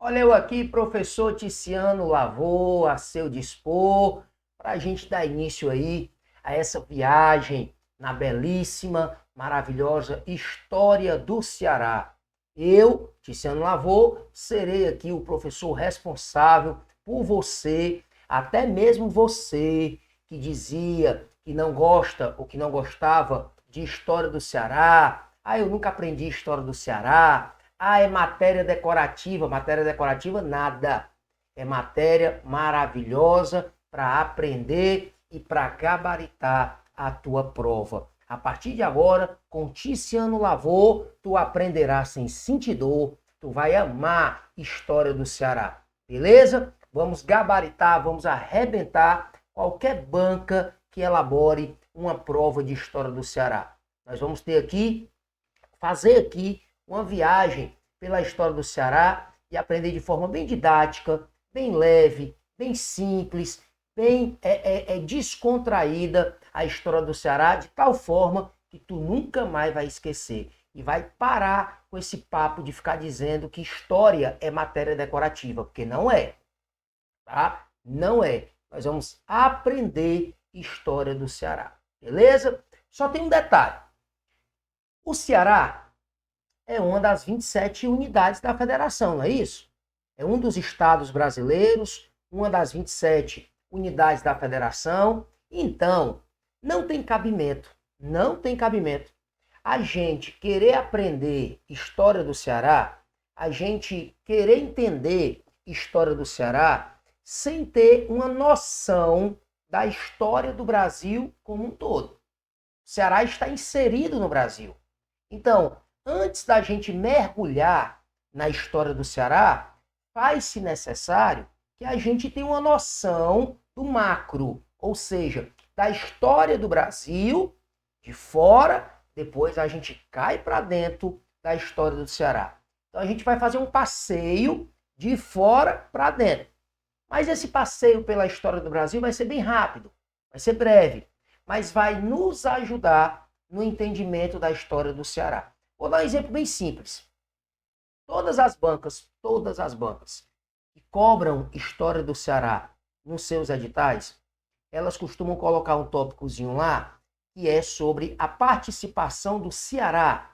Olha eu aqui, professor Ticiano Lavô, a seu dispor, para a gente dar início aí a essa viagem na belíssima, maravilhosa história do Ceará. Eu, Ticiano Lavô, serei aqui o professor responsável por você, até mesmo você que dizia que não gosta ou que não gostava de história do Ceará. Eu nunca aprendi história do Ceará. É matéria decorativa. Matéria decorativa, nada. É matéria maravilhosa para aprender e para gabaritar a tua prova. A partir de agora, com Ticiano Lavô, tu aprenderás sem sentir dor, tu vai amar história do Ceará. Beleza? Vamos gabaritar, vamos arrebentar qualquer banca que elabore uma prova de história do Ceará. Nós vamos fazer aqui uma viagem pela história do Ceará e aprender de forma bem didática, bem leve, bem simples, bem descontraída a história do Ceará, de tal forma que tu nunca mais vai esquecer. E vai parar com esse papo de ficar dizendo que história é matéria decorativa, porque não é. Tá? Não é. Nós vamos aprender história do Ceará. Beleza? Só tem um detalhe. O Ceará é uma das 27 unidades da federação, não é isso? É um dos estados brasileiros, uma das 27 unidades da federação. Então, não tem cabimento a gente querer aprender história do Ceará, a gente querer entender história do Ceará sem ter uma noção da história do Brasil como um todo. O Ceará está inserido no Brasil. Então, antes da gente mergulhar na história do Ceará, faz-se necessário que a gente tenha uma noção do macro, ou seja, da história do Brasil de fora, depois a gente cai para dentro da história do Ceará. Então a gente vai fazer um passeio de fora para dentro. Mas esse passeio pela história do Brasil vai ser bem rápido, vai ser breve, mas vai nos ajudar no entendimento da história do Ceará. Vou dar um exemplo bem simples. Todas as bancas que cobram história do Ceará nos seus editais, elas costumam colocar um tópicozinho lá que é sobre a participação do Ceará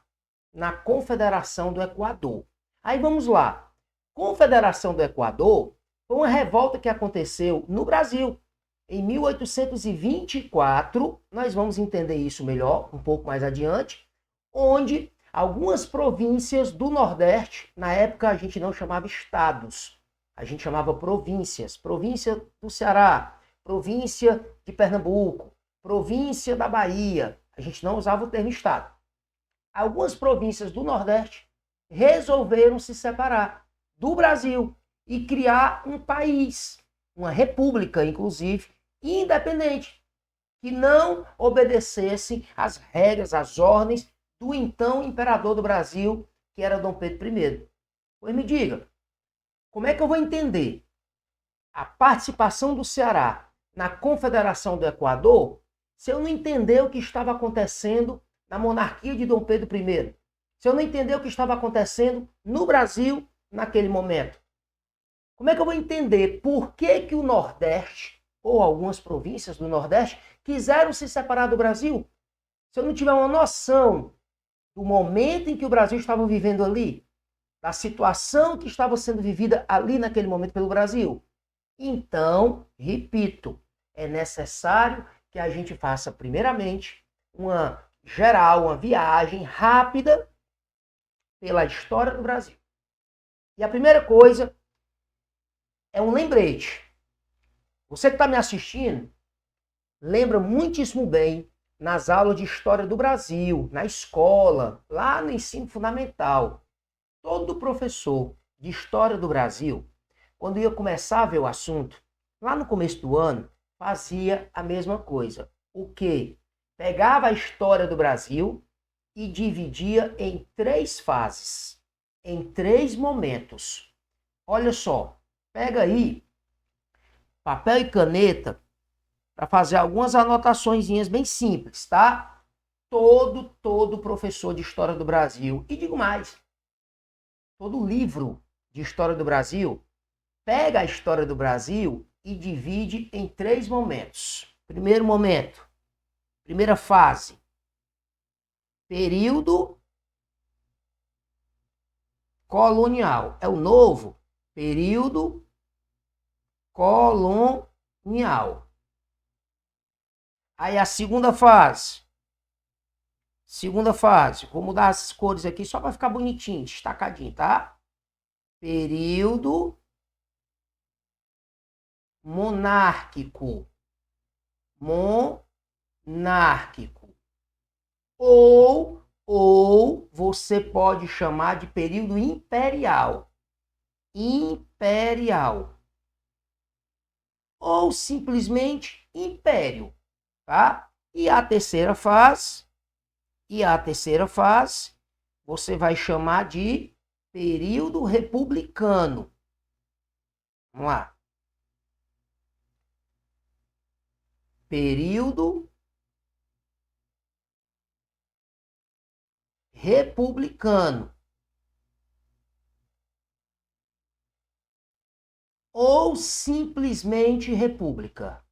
na Confederação do Equador. Aí vamos lá. Confederação do Equador foi uma revolta que aconteceu no Brasil. Em 1824, nós vamos entender isso melhor um pouco mais adiante, onde algumas províncias do Nordeste, na época a gente não chamava estados, a gente chamava províncias. Província do Ceará, província de Pernambuco, província da Bahia. A gente não usava o termo estado. Algumas províncias do Nordeste resolveram se separar do Brasil e criar um país, uma república, inclusive, independente, que não obedecesse às regras, às ordens do então imperador do Brasil, que era Dom Pedro I. Pois me diga, como é que eu vou entender a participação do Ceará na Confederação do Equador se eu não entender o que estava acontecendo na monarquia de Dom Pedro I? Se eu não entender o que estava acontecendo no Brasil naquele momento? Como é que eu vou entender por que o Nordeste, ou algumas províncias do Nordeste, quiseram se separar do Brasil? Se eu não tiver uma noção do momento em que o Brasil estava vivendo ali, da situação que estava sendo vivida ali naquele momento pelo Brasil. Então, repito, é necessário que a gente faça, primeiramente, uma viagem rápida pela história do Brasil. E a primeira coisa é um lembrete. Você que está me assistindo, lembra muitíssimo bem nas aulas de História do Brasil, na escola, lá no ensino fundamental. Todo professor de História do Brasil, quando ia começar a ver o assunto, lá no começo do ano, fazia a mesma coisa. O quê? Pegava a história do Brasil e dividia em 3 fases, em 3 momentos. Olha só, pega aí papel e caneta para fazer algumas anotaçõezinhas bem simples, tá? Todo professor de História do Brasil, e digo mais, todo livro de história do Brasil, pega a história do Brasil e divide em 3 momentos. Primeiro momento, primeira fase, período colonial. É o novo período colonial. Aí a segunda fase, vou mudar as cores aqui só para ficar bonitinho, destacadinho, tá? Período monárquico. Ou você pode chamar de período imperial. Ou simplesmente império, tá? E a terceira fase, você vai chamar de período republicano. Vamos lá. Período republicano. Ou simplesmente república.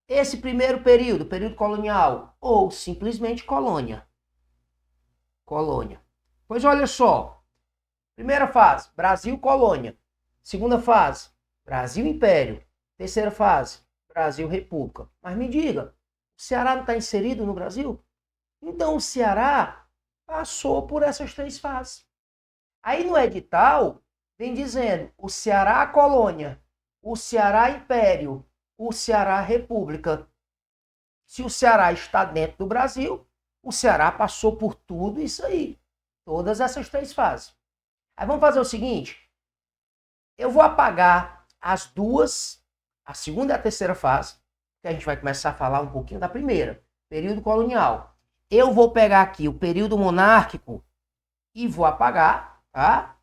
Esse primeiro período colonial, ou simplesmente colônia. Pois olha só. Primeira fase, Brasil colônia. Segunda fase, Brasil império. Terceira fase, Brasil república. Mas me diga, o Ceará não está inserido no Brasil? Então o Ceará passou por essas 3 fases. Aí no edital vem dizendo o Ceará colônia, o Ceará império, o Ceará república. Se o Ceará está dentro do Brasil, o Ceará passou por tudo isso aí. Todas essas 3 fases. Aí vamos fazer o seguinte. Eu vou apagar as duas, a segunda e a terceira fase, que a gente vai começar a falar um pouquinho da primeira, período colonial. Eu vou pegar aqui o período monárquico e vou apagar, tá?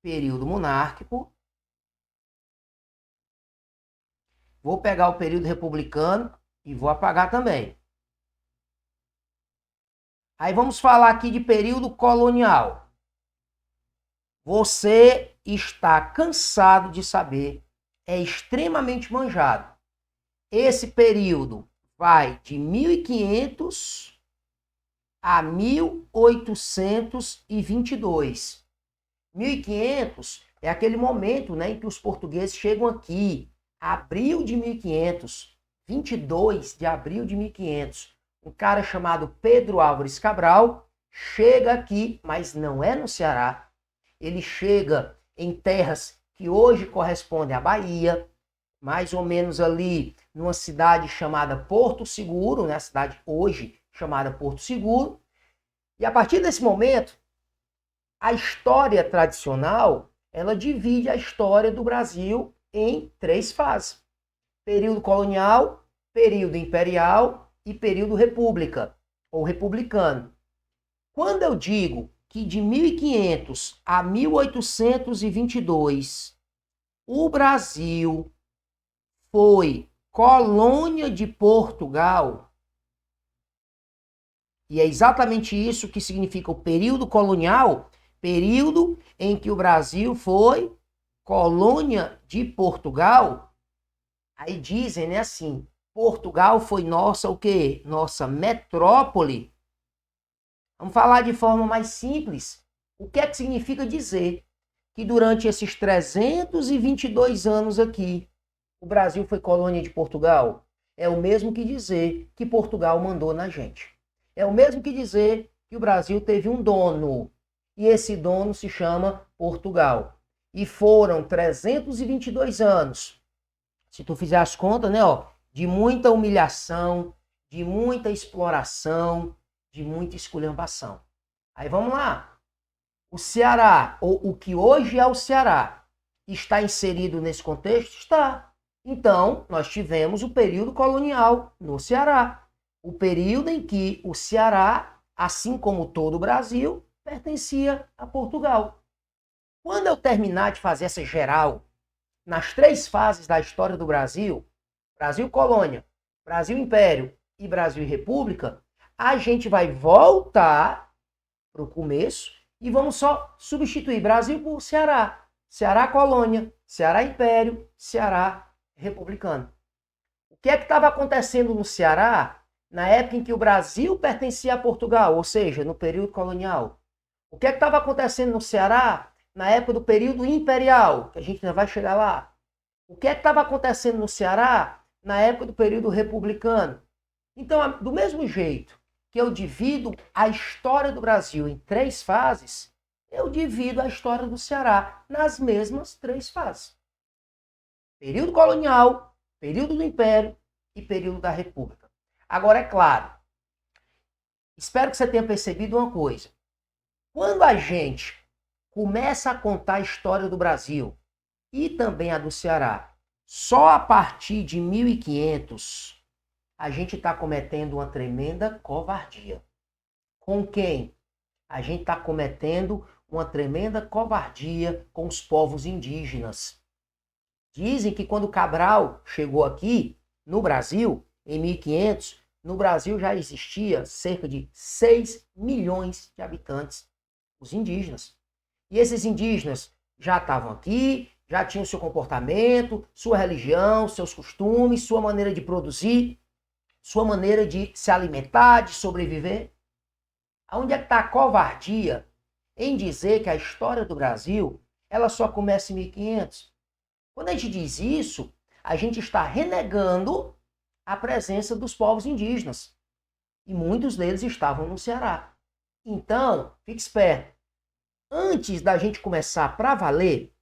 Período monárquico. Vou pegar o período republicano e vou apagar também. Aí vamos falar aqui de período colonial. Você está cansado de saber, é extremamente manjado. Esse período vai de 1500 a 1822. 1500 é aquele momento, né, em que os portugueses chegam aqui. Abril de 1500, 22 de abril de 1500. Um cara chamado Pedro Álvares Cabral chega aqui, mas não é no Ceará. Ele chega em terras que hoje correspondem à Bahia, mais ou menos ali numa cidade chamada Porto Seguro, né? A cidade hoje chamada Porto Seguro. E a partir desse momento, a história tradicional, ela divide a história do Brasil em 3 fases. Período colonial, período imperial e período república, ou republicano. Quando eu digo que de 1500 a 1822 o Brasil foi colônia de Portugal, e é exatamente isso que significa o período colonial, período em que o Brasil foi colônia de Portugal. Aí dizem, né, assim, Portugal foi nossa o quê? Nossa metrópole. Vamos falar de forma mais simples. O que é que significa dizer que durante esses 322 anos aqui, o Brasil foi colônia de Portugal? É o mesmo que dizer que Portugal mandou na gente. É o mesmo que dizer que o Brasil teve um dono. E esse dono se chama Portugal. E foram 322 anos. Se tu fizer as contas, né, ó, de muita humilhação, de muita exploração, de muita esculhambação. Aí vamos lá. O Ceará, ou o que hoje é o Ceará, está inserido nesse contexto? Está. Então, nós tivemos o período colonial no Ceará. O período em que o Ceará, assim como todo o Brasil, pertencia a Portugal. Quando eu terminar de fazer essa geral, nas 3 fases da história do Brasil, Brasil colônia, Brasil império e Brasil república, a gente vai voltar para o começo e vamos só substituir Brasil por Ceará. Ceará colônia, Ceará império, Ceará republicano. O que é que estava acontecendo no Ceará na época em que o Brasil pertencia a Portugal, ou seja, no período colonial? O que é que estava acontecendo no Ceará na época do período imperial, que a gente ainda vai chegar lá? O que é que estava acontecendo no Ceará na época do período republicano? Então, do mesmo jeito que eu divido a história do Brasil em 3 fases, eu divido a história do Ceará nas mesmas 3 fases. Período colonial, período do Império e período da República. Agora, é claro, espero que você tenha percebido uma coisa. Quando a gente começa a contar a história do Brasil e também a do Ceará, só a partir de 1500, a gente está cometendo uma tremenda covardia. Com quem? A gente está cometendo uma tremenda covardia com os povos indígenas. Dizem que quando Cabral chegou aqui, no Brasil, em 1500, no Brasil já existia cerca de 6 milhões de habitantes, os indígenas. E esses indígenas já estavam aqui, já tinham seu comportamento, sua religião, seus costumes, sua maneira de produzir, sua maneira de se alimentar, de sobreviver. Onde é que está a covardia em dizer que a história do Brasil ela só começa em 1500? Quando a gente diz isso, a gente está renegando a presença dos povos indígenas. E muitos deles estavam no Ceará. Então, fique esperto. Antes da gente começar para valer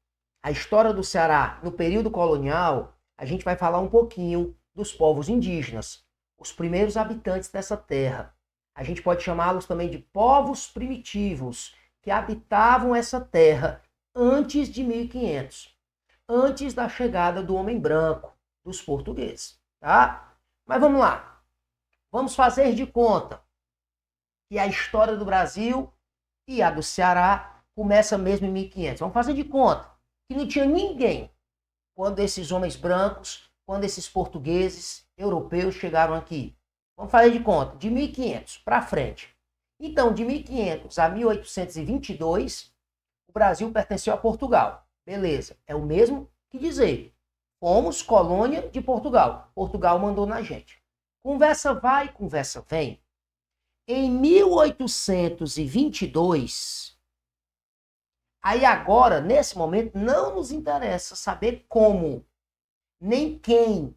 a história do Ceará no período colonial, a gente vai falar um pouquinho dos povos indígenas, os primeiros habitantes dessa terra. A gente pode chamá-los também de povos primitivos, que habitavam essa terra antes de 1500, antes da chegada do homem branco, dos portugueses, tá? Mas vamos lá. Vamos fazer de conta que a história do Brasil e a do Ceará começa mesmo em 1500. Vamos fazer de conta que não tinha ninguém quando esses homens brancos, quando esses portugueses, europeus chegaram aqui. Vamos fazer de conta, de 1500 para frente. Então, de 1500 a 1822, o Brasil pertenceu a Portugal. Beleza, é o mesmo que dizer, fomos colônia de Portugal. Portugal mandou na gente. Conversa vai, conversa vem. Em 1822, aí agora, nesse momento, não nos interessa saber como, nem quem.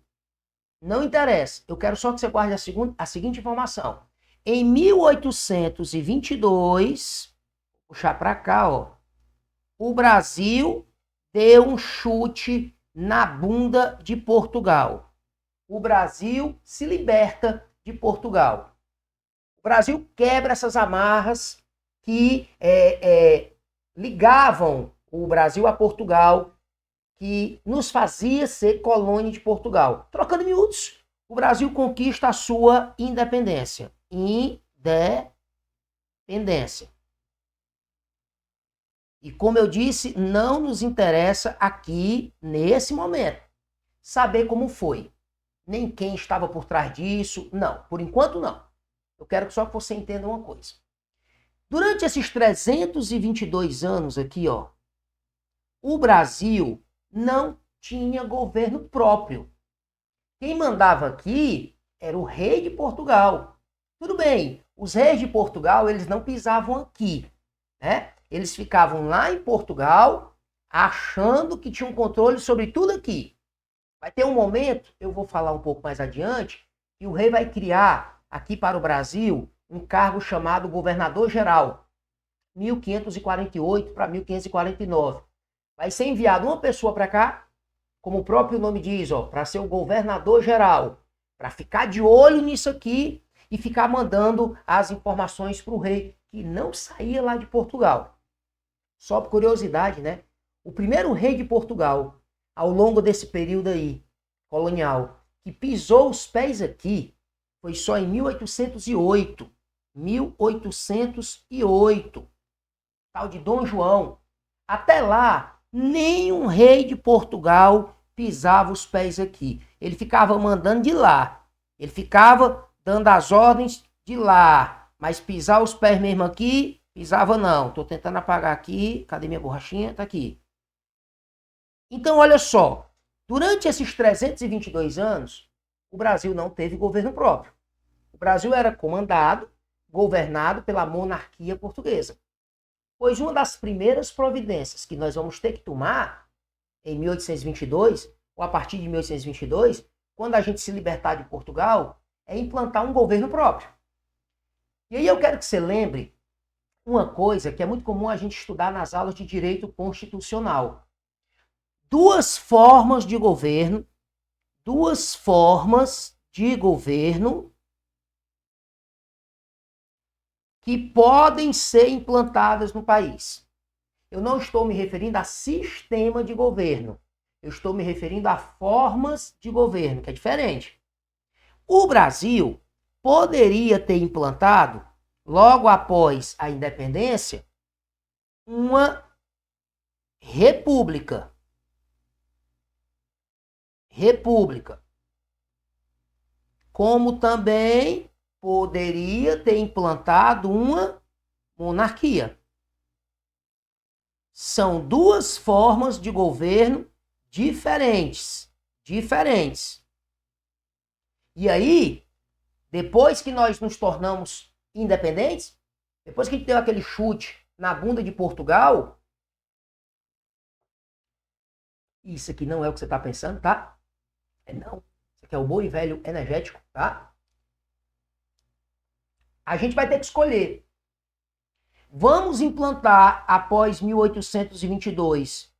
Não interessa. Eu quero só que você guarde a seguinte informação. Em 1822, vou puxar para cá, ó, o Brasil deu um chute na bunda de Portugal. O Brasil se liberta de Portugal. O Brasil quebra essas amarras que ligavam o Brasil a Portugal, que nos fazia ser colônia de Portugal. Trocando em miúdos, o Brasil conquista a sua independência. Independência. E como eu disse, não nos interessa aqui, nesse momento, saber como foi. Nem quem estava por trás disso. Não, por enquanto não. Eu quero só que você entenda uma coisa. Durante esses 322 anos aqui, ó, o Brasil não tinha governo próprio. Quem mandava aqui era o rei de Portugal. Tudo bem, os reis de Portugal, eles não pisavam aqui, né? Eles ficavam lá em Portugal, achando que tinham controle sobre tudo aqui. Vai ter um momento, eu vou falar um pouco mais adiante, que o rei vai criar aqui para o Brasil um cargo chamado governador-geral, 1548 para 1549. Vai ser enviado uma pessoa para cá, como o próprio nome diz, ó, para ser o governador-geral, para ficar de olho nisso aqui e ficar mandando as informações para o rei, que não saía lá de Portugal. Só por curiosidade, né? O primeiro rei de Portugal, ao longo desse período aí, colonial, que pisou os pés aqui, foi só em 1808. 1808. Tal de Dom João. Até lá, nenhum rei de Portugal pisava os pés aqui. Ele ficava mandando de lá. Ele ficava dando as ordens de lá. Mas pisar os pés mesmo aqui, Pisava não. Tô tentando apagar aqui. Cadê minha borrachinha? Tá aqui. Então, olha só. Durante esses 322 anos, o Brasil não teve governo próprio. O Brasil era comandado, governado pela monarquia portuguesa. Pois uma das primeiras providências que nós vamos ter que tomar em 1822, ou a partir de 1822, quando a gente se libertar de Portugal, é implantar um governo próprio. E aí eu quero que você lembre uma coisa que é muito comum a gente estudar nas aulas de direito constitucional. Duas formas de governo que podem ser implantadas no país. Eu não estou me referindo a sistema de governo. Eu estou me referindo a formas de governo, que é diferente. O Brasil poderia ter implantado, logo após a independência, uma república. Como também poderia ter implantado uma monarquia. São duas formas de governo diferentes. E aí, depois que nós nos tornamos independentes, depois que a gente deu aquele chute na bunda de Portugal, isso aqui não é o que você está pensando, tá? Não. Isso aqui é o bom e velho energético, tá? A gente vai ter que escolher. Vamos implantar, após 1822,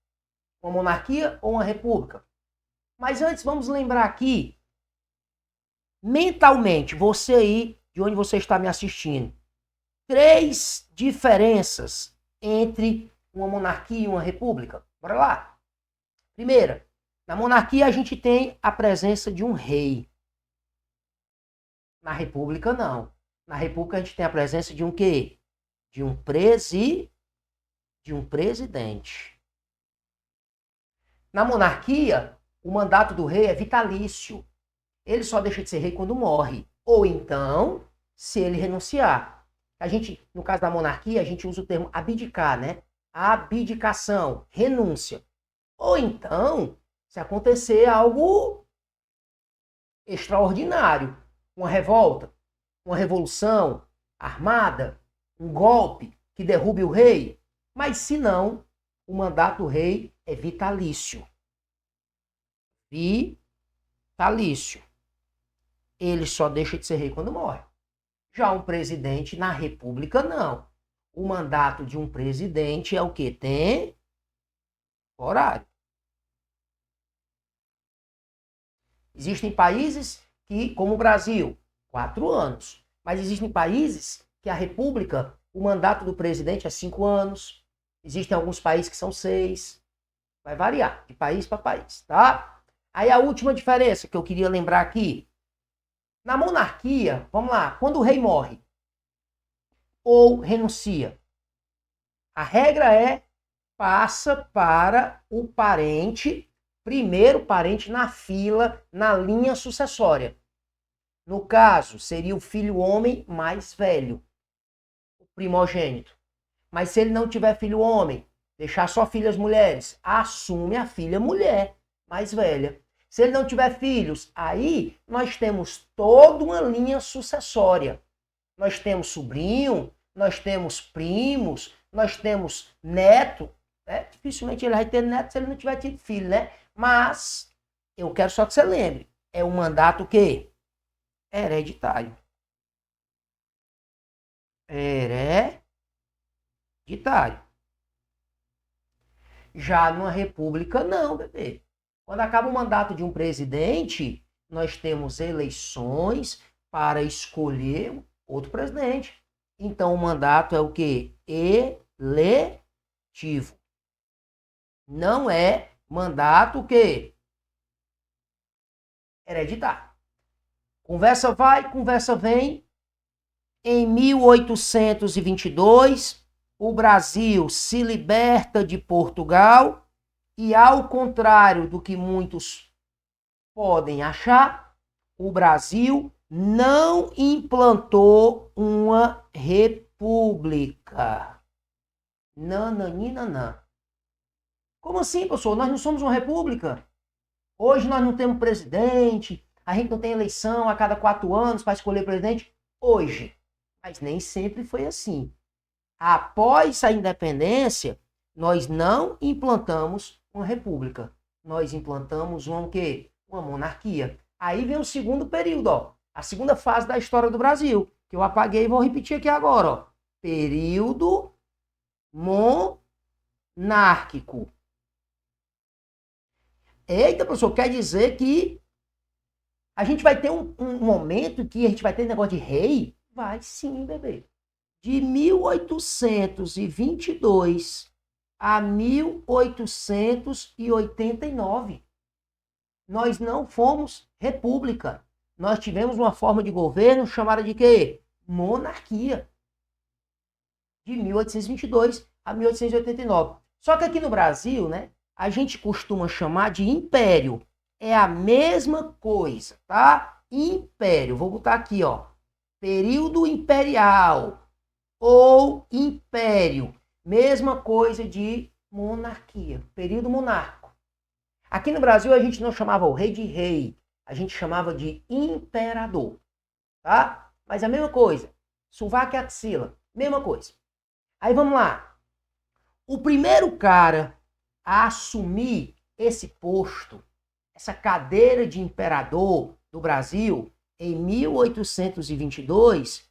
uma monarquia ou uma república? Mas antes, vamos lembrar aqui, mentalmente, você aí, de onde você está me assistindo, 3 diferenças entre uma monarquia e uma república. Bora lá. Primeira, na monarquia a gente tem a presença de um rei. Na república, não. Na república a gente tem a presença de um quê? De um presidente. Na monarquia, o mandato do rei é vitalício. Ele só deixa de ser rei quando morre. Ou então, se ele renunciar. A gente, no caso da monarquia, a gente usa o termo abdicar, né? Abdicação, renúncia. Ou então, se acontecer algo extraordinário, uma revolta, uma revolução armada, um golpe que derrube o rei. Mas se não, o mandato do rei é vitalício. Vitalício. Ele só deixa de ser rei quando morre. Já um presidente na república, não. O mandato de um presidente é o que? Temporário. Existem países que, como o Brasil, 4 anos. Mas existem países que a república, o mandato do presidente é 5 anos. Existem alguns países que são 6. Vai variar de país para país, tá? Aí a última diferença que eu queria lembrar aqui. Na monarquia, vamos lá, quando o rei morre ou renuncia, a regra é passa para o parente, primeiro parente na fila, na linha sucessória. No caso, seria o filho homem mais velho, o primogênito. Mas se ele não tiver filho homem, deixar só filhas mulheres, assume a filha mulher mais velha. Se ele não tiver filhos, aí nós temos toda uma linha sucessória. Nós temos sobrinho, nós temos primos, nós temos neto. Dificilmente ele vai ter neto se ele não tiver tido filho, né? Mas eu quero só que você lembre, é um mandato o quê? Hereditário. Hereditário. Já numa república, não, bebê. Quando acaba o mandato de um presidente, nós temos eleições para escolher outro presidente. Então, o mandato é o quê? Eletivo. Não é mandato o quê? Hereditário. Conversa vai, conversa vem. Em 1822, o Brasil se liberta de Portugal e, ao contrário do que muitos podem achar, o Brasil não implantou uma república. república. Nananinanã. Como assim, professor? Nós não somos uma república? Hoje nós não temos presidente, a gente não tem eleição a cada 4 anos para escolher presidente? Hoje. Mas nem sempre foi assim. Após a independência, nós não implantamos uma república. Nós implantamos uma o quê? Uma monarquia. Aí vem o segundo período, ó. A segunda fase da história do Brasil, que eu apaguei e vou repetir aqui agora, ó. Período monárquico. Eita, professor, quer dizer que a gente vai ter um momento que a gente vai ter negócio de rei? Vai sim, bebê. De 1822 a 1889, nós não fomos república. Nós tivemos uma forma de governo chamada de quê? Monarquia. De 1822 a 1889. Só que aqui no Brasil, né, a gente costuma chamar de império. É a mesma coisa, tá? Império. Vou botar aqui, ó. Período imperial ou império. Mesma coisa de monarquia. Período monárquico. Aqui no Brasil a gente não chamava o rei de rei. A gente chamava de imperador. Tá? Mas a mesma coisa. Sovaco e axila. Mesma coisa. Aí vamos lá. O primeiro cara a assumir esse posto, essa cadeira de imperador do Brasil, em 1822,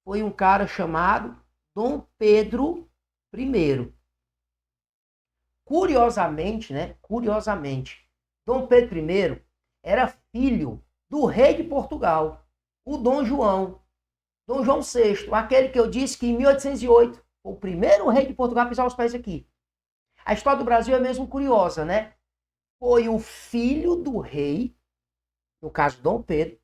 foi um cara chamado Dom Pedro I. Curiosamente, né? Curiosamente, Dom Pedro I era filho do rei de Portugal, o Dom João VI, aquele que eu disse que em 1808, o primeiro rei de Portugal a pisar os pés aqui. A história do Brasil é mesmo curiosa, né? Foi o filho do rei, no caso Dom Pedro,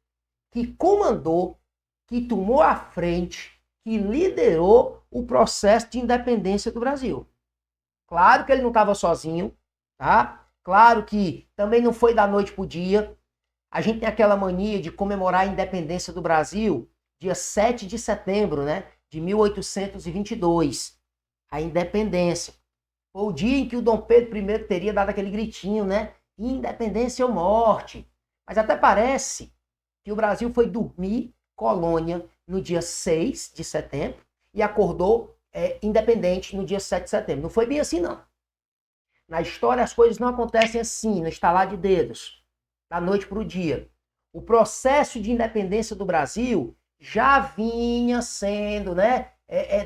que comandou, que tomou a frente, que liderou o processo de independência do Brasil. Claro que ele não estava sozinho, tá? Claro que também não foi da noite para o dia. A gente tem aquela mania de comemorar a independência do Brasil dia 7 de setembro, né? De 1822. A independência. Foi o dia em que o Dom Pedro I teria dado aquele gritinho, né? Independência ou morte. Mas até parece que o Brasil foi dormir colônia no dia 6 de setembro e acordou independente no dia 7 de setembro. Não foi bem assim, não. Na história as coisas não acontecem assim, no estalar de dedos, da noite para o dia. O processo de independência do Brasil já vinha sendo, né,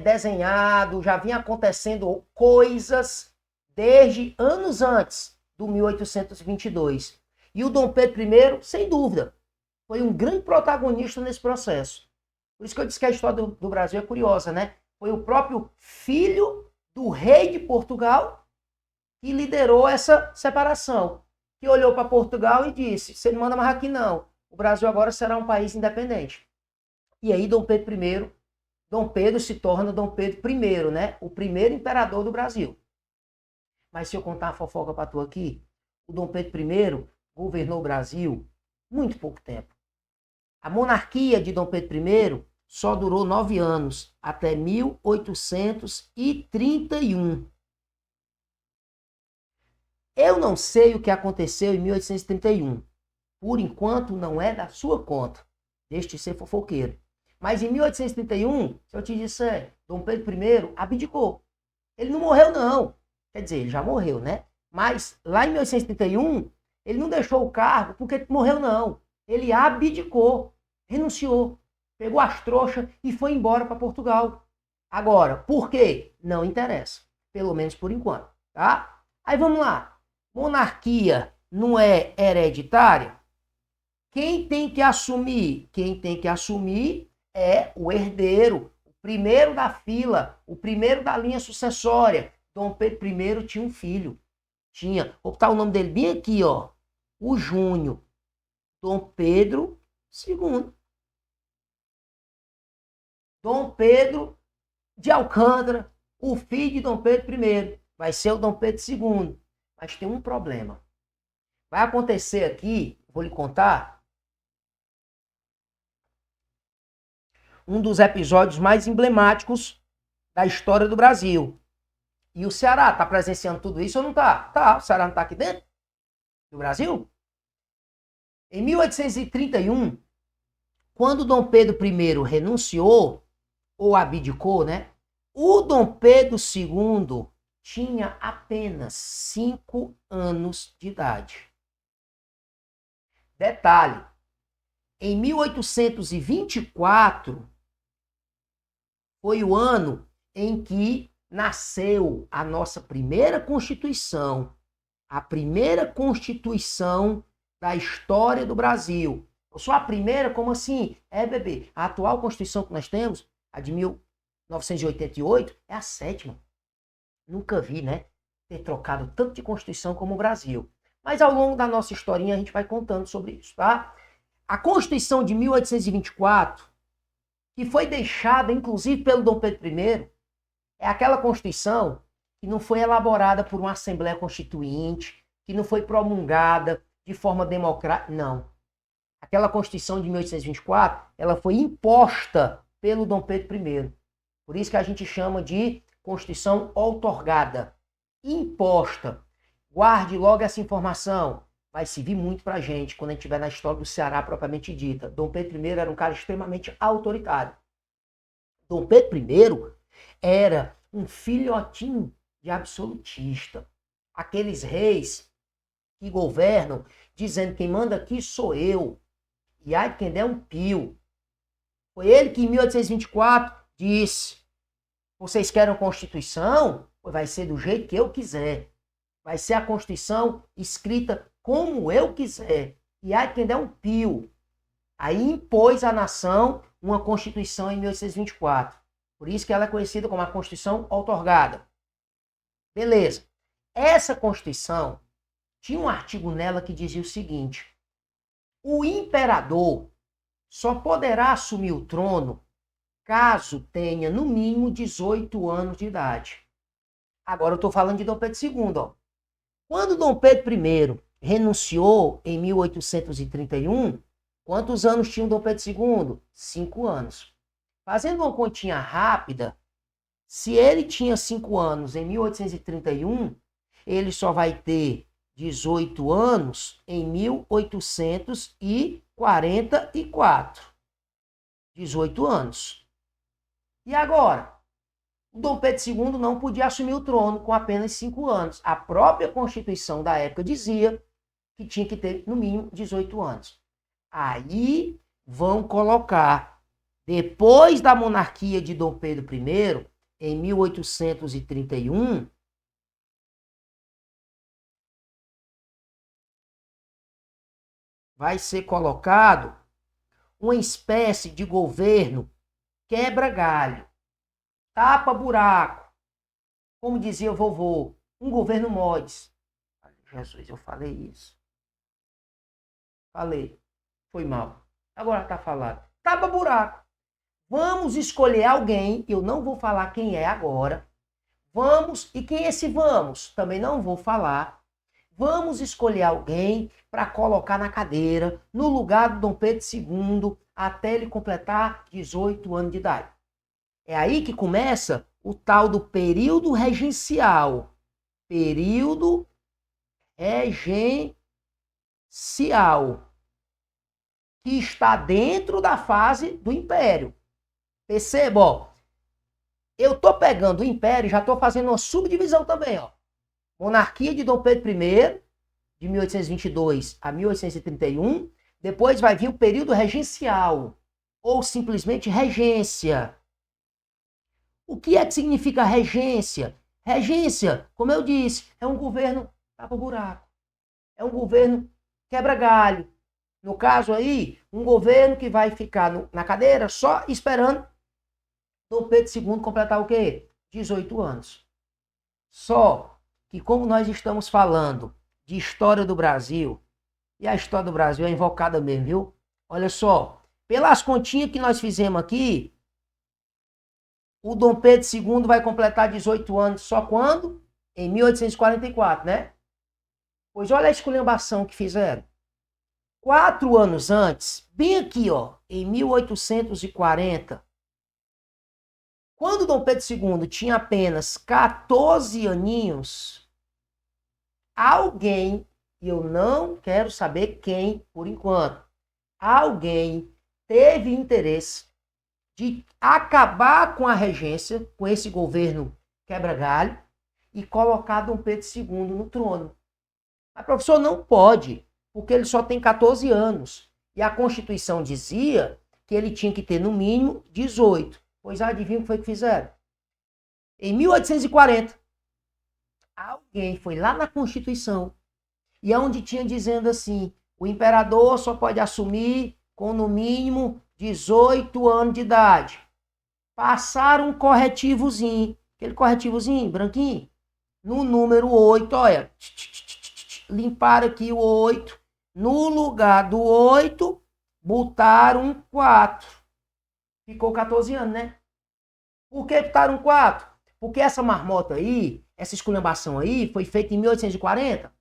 desenhado, já vinha acontecendo coisas desde anos antes do 1822. E o Dom Pedro I, sem dúvida, foi um grande protagonista nesse processo. Por isso que eu disse que a história do Brasil é curiosa, né? Foi o próprio filho do rei de Portugal que liderou essa separação. Que olhou para Portugal e disse, você não manda mais aqui não. O Brasil agora será um país independente. E aí Dom Pedro se torna Dom Pedro I, né? O primeiro imperador do Brasil. Mas se eu contar uma fofoca para tu aqui, o Dom Pedro I governou o Brasil muito pouco tempo. A monarquia de Dom Pedro I só durou 9 anos, até 1831. Eu não sei o que aconteceu em 1831. Por enquanto, não é da sua conta. Deixe de ser fofoqueiro. Mas em 1831, se eu te disser, Dom Pedro I abdicou. Ele não morreu, não. Quer dizer, ele já morreu, né? Mas lá em 1831, ele não deixou o cargo porque morreu, não. Ele abdicou, renunciou, pegou as trouxas e foi embora para Portugal. Agora, por quê? Não interessa. Pelo menos por enquanto, tá? Aí vamos lá. Monarquia não é hereditária? Quem tem que assumir? Quem tem que assumir é o herdeiro, o primeiro da fila, o primeiro da linha sucessória. Dom Pedro I tinha um filho. Vou botar o nome dele bem aqui, ó. O Júnior. Dom Pedro II. Dom Pedro de Alcântara, o filho de Dom Pedro I. Vai ser o Dom Pedro II. Mas tem um problema. Vai acontecer aqui, vou lhe contar, um dos episódios mais emblemáticos da história do Brasil. E o Ceará está presenciando tudo isso ou não está? Tá, o Ceará não está aqui dentro do Brasil? Em 1831, quando Dom Pedro I renunciou, ou abdicou, né? O Dom Pedro II tinha apenas 5 anos de idade. Detalhe, em 1824 foi o ano em que nasceu a nossa primeira Constituição, a primeira Constituição da história do Brasil. Eu sou a primeira, como assim? Bebê, a atual Constituição que nós temos, a de 1988, é a 7ª. Nunca vi, né, ter trocado tanto de Constituição como o Brasil. Mas ao longo da nossa historinha a gente vai contando sobre isso, tá? A Constituição de 1824, que foi deixada inclusive pelo Dom Pedro I, é aquela Constituição que não foi elaborada por uma Assembleia Constituinte, que não foi promulgada de forma democrática, não. Aquela Constituição de 1824, ela foi imposta pelo Dom Pedro I. Por isso que a gente chama de Constituição outorgada, imposta. Guarde logo essa informação. Vai servir muito pra gente quando a gente estiver na história do Ceará propriamente dita. Dom Pedro I era um cara extremamente autoritário. Dom Pedro I era um filhotinho de absolutista. Aqueles reis que governam dizendo quem manda aqui sou eu. E ai quem der um pio. Foi ele que em 1824 disse: vocês querem uma Constituição? Vai ser do jeito que eu quiser. Vai ser a Constituição escrita como eu quiser. E ai quem der um pio. Aí impôs à nação uma Constituição em 1824. Por isso que ela é conhecida como a Constituição outorgada. Beleza. Essa Constituição tinha um artigo nela que dizia o seguinte: o imperador só poderá assumir o trono caso tenha no mínimo 18 anos de idade. Agora eu estou falando de Dom Pedro II. Ó. Quando Dom Pedro I renunciou em 1831, quantos anos tinha o Dom Pedro II? 5 anos. Fazendo uma continha rápida, se ele tinha 5 anos em 1831, ele só vai ter 18 anos em 1844. 18 anos. E agora? O Dom Pedro II não podia assumir o trono com apenas 5 anos. A própria Constituição da época dizia que tinha que ter, no mínimo, 18 anos. Aí vão colocar, depois da monarquia de Dom Pedro I, em 1831, vai ser colocado uma espécie de governo quebra-galho, tapa-buraco, como dizia o vovô, um governo mods. Jesus, eu falei isso. Falei, foi mal. Agora tá falado. Tapa-buraco. Vamos escolher alguém, eu não vou falar quem é agora. Vamos, e quem é esse vamos? Também não vou falar. Vamos escolher alguém para colocar na cadeira, no lugar do Dom Pedro II, até ele completar 18 anos de idade. É aí que começa o tal do período regencial. Período regencial. Que está dentro da fase do Império. Perceba, ó. Eu tô pegando o Império e já tô fazendo uma subdivisão também, ó. Monarquia de Dom Pedro I, de 1822 a 1831. Depois vai vir o período regencial, ou simplesmente regência. O que é que significa regência? Regência, como eu disse, é um governo tapa-buraco. É um governo quebra-galho. No caso aí, um governo que vai ficar na cadeira só esperando Dom Pedro II completar o quê? 18 anos. Só que como nós estamos falando de história do Brasil, e a história do Brasil é invocada mesmo, viu? Olha só, pelas continhas que nós fizemos aqui, o Dom Pedro II vai completar 18 anos só quando? Em 1844, né? Pois olha a esculhambação que fizeram. 4 anos antes, bem aqui, ó, em 1840, Quando Dom Pedro II tinha apenas 14 aninhos, alguém, e eu não quero saber quem por enquanto, alguém teve interesse de acabar com a regência, com esse governo quebra-galho, e colocar Dom Pedro II no trono. Mas, professor, não pode, porque ele só tem 14 anos. E a Constituição dizia que ele tinha que ter, no mínimo, 18. Pois adivinha o que foi que fizeram? Em 1840, alguém foi lá na Constituição, e onde tinha dizendo assim, o imperador só pode assumir com, no mínimo, 18 anos de idade. Passaram um corretivozinho, aquele corretivozinho, branquinho, no número 8, olha, limparam aqui o 8, no lugar do 8, botaram um 4. Ficou 14 anos, né? Por que botaram um 4? Porque essa marmota aí, essa esculhambação aí, foi feita em 1840.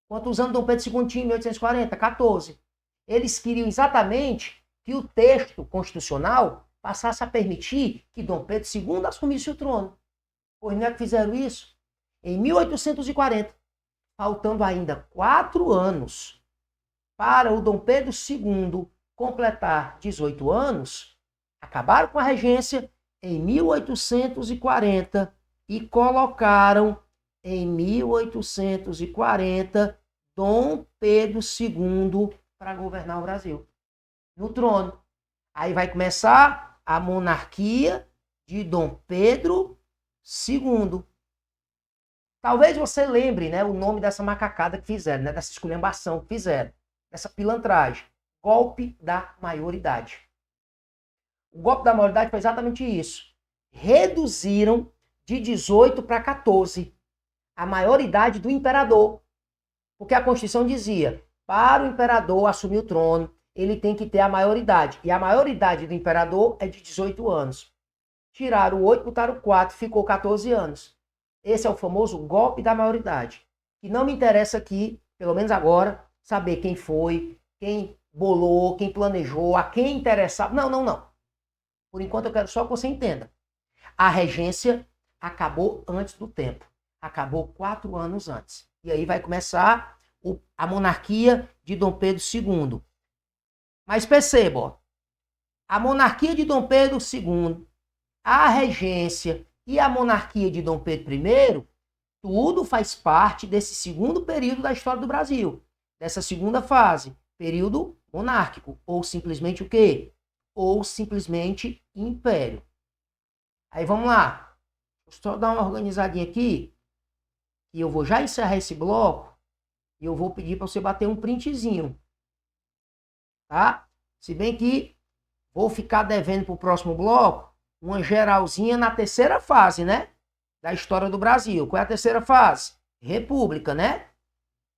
Quantos anos Dom Pedro II tinha em 1840? 14. Eles queriam exatamente que o texto constitucional passasse a permitir que Dom Pedro II assumisse o trono. Pois não é que fizeram isso? Em 1840, faltando ainda 4 anos para o Dom Pedro II completar 18 anos, acabaram com a regência em 1840 e colocaram em 1840 Dom Pedro II para governar o Brasil, no trono. Aí vai começar a monarquia de Dom Pedro II. Talvez você lembre, né, o nome dessa macacada que fizeram, né, dessa esculhambação que fizeram, dessa pilantragem. Golpe da maioridade. O golpe da maioridade foi exatamente isso. Reduziram de 18 para 14 a maioridade do imperador. Porque a Constituição dizia, para o imperador assumir o trono, ele tem que ter a maioridade. E a maioridade do imperador é de 18 anos. Tiraram o 8, botaram o 4, ficou 14 anos. Esse é o famoso golpe da maioridade. E não me interessa aqui, pelo menos agora, saber quem foi, quem bolou, quem planejou, a quem interessava. Não, não, não. Por enquanto eu quero só que você entenda. A regência acabou antes do tempo. Acabou 4 anos antes. E aí vai começar a monarquia de Dom Pedro II. Mas perceba, ó, a monarquia de Dom Pedro II, a regência e a monarquia de Dom Pedro I, tudo faz parte desse segundo período da história do Brasil. Dessa segunda fase, período monárquico. Ou simplesmente o quê? Ou simplesmente império. Aí vamos lá. Vou só dar uma organizadinha aqui. E eu vou já encerrar esse bloco. E eu vou pedir para você bater um printzinho. Tá? Se bem que vou ficar devendo para o próximo bloco uma geralzinha na terceira fase, né? Da história do Brasil. Qual é a terceira fase? República, né?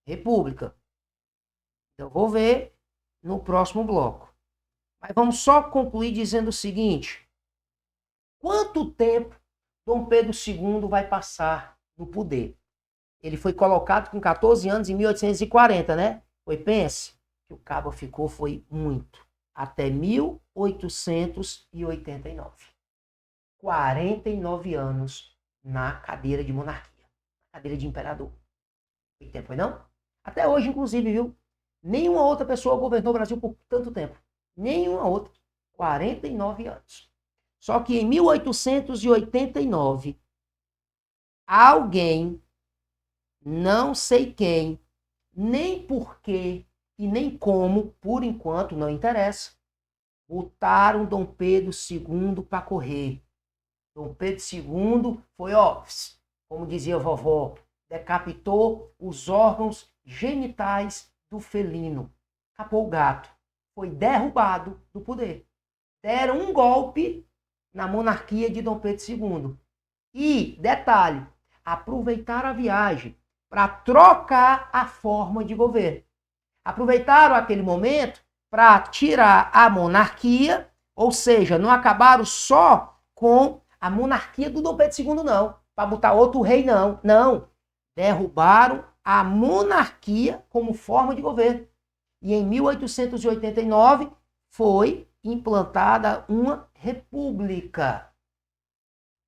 República. Então, vou ver no próximo bloco. Mas vamos só concluir dizendo o seguinte. Quanto tempo Dom Pedro II vai passar no poder? Ele foi colocado com 14 anos em 1840, né? Foi, pense, que o cabo ficou foi muito. Até 1889. 49 anos na cadeira de monarquia. Na cadeira de imperador. Foi tempo, foi não? Até hoje, inclusive, viu? Nenhuma outra pessoa governou o Brasil por tanto tempo. Nenhuma outra. 49 anos. Só que em 1889, alguém, não sei quem, nem porquê e nem como, por enquanto não interessa, botaram Dom Pedro II para correr. Dom Pedro II foi, ó, como dizia a vovó, decapitou os órgãos genitais do felino. Capou o gato. Foi derrubado do poder. Deram um golpe na monarquia de Dom Pedro II. E, detalhe, aproveitaram a viagem para trocar a forma de governo. Aproveitaram aquele momento para tirar a monarquia, ou seja, não acabaram só com a monarquia do Dom Pedro II, não. Para botar outro rei, não. Não. Derrubaram a monarquia como forma de governo. E em 1889 foi implantada uma república.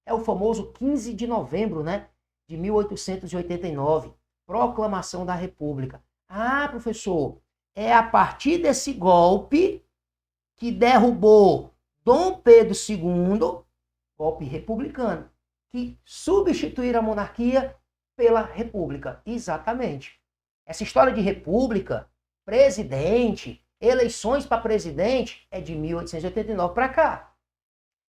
É o famoso 15 de novembro, né, de 1889, Proclamação da República. Ah, professor, é a partir desse golpe que derrubou Dom Pedro II, golpe republicano, que substituíram a monarquia pela república. Exatamente. Essa história de república, presidente, eleições para presidente, é de 1889 para cá.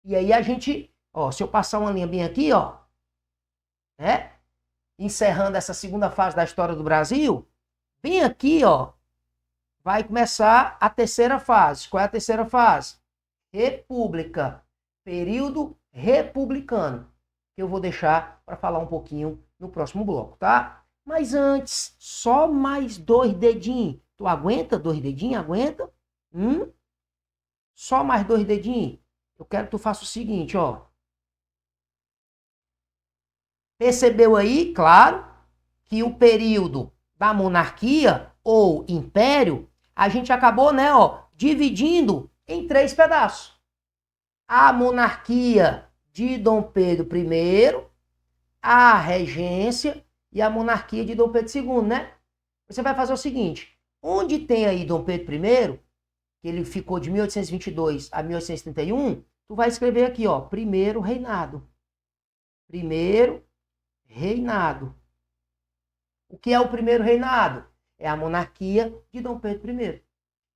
E aí a gente, ó, se eu passar uma linha bem aqui, ó, né, encerrando essa segunda fase da história do Brasil, bem aqui, ó, vai começar a terceira fase. Qual é a terceira fase? República. Período republicano. Que eu vou deixar para falar um pouquinho no próximo bloco, tá? Mas antes, só mais 2 dedinhos. Tu aguenta 2 dedinhos? Aguenta? Só mais 2 dedinhos? Eu quero que tu faça o seguinte, ó. Percebeu aí, claro, que o período da monarquia ou império, a gente acabou, né, ó, dividindo em 3 pedaços. A monarquia de Dom Pedro I, a regência e a monarquia de Dom Pedro II, né? Você vai fazer o seguinte, onde tem aí Dom Pedro I, que ele ficou de 1822 a 1831, tu vai escrever aqui, ó, primeiro reinado. Primeiro reinado. O que é o primeiro reinado? É a monarquia de Dom Pedro I.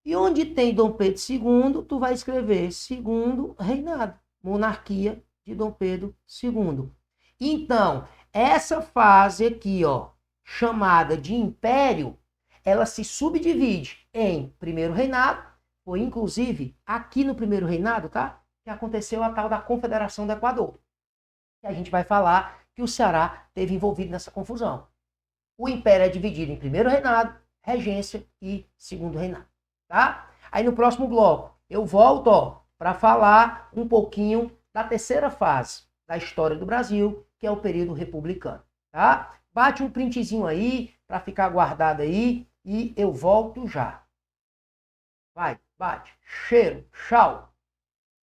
E onde tem Dom Pedro II, tu vai escrever segundo reinado. Monarquia de Dom Pedro II. Então, essa fase aqui, ó, chamada de império, ela se subdivide em primeiro reinado, foi inclusive aqui no primeiro reinado, tá? Que aconteceu a tal da Confederação do Equador. E a gente vai falar que o Ceará teve envolvido nessa confusão. O império é dividido em primeiro reinado, regência e segundo reinado, tá? Aí no próximo bloco eu volto, ó, para falar um pouquinho da terceira fase da história do Brasil, que é o período republicano, tá? Bate um printzinho aí para ficar guardado aí e eu volto já. Vai, bate. Cheiro, tchau.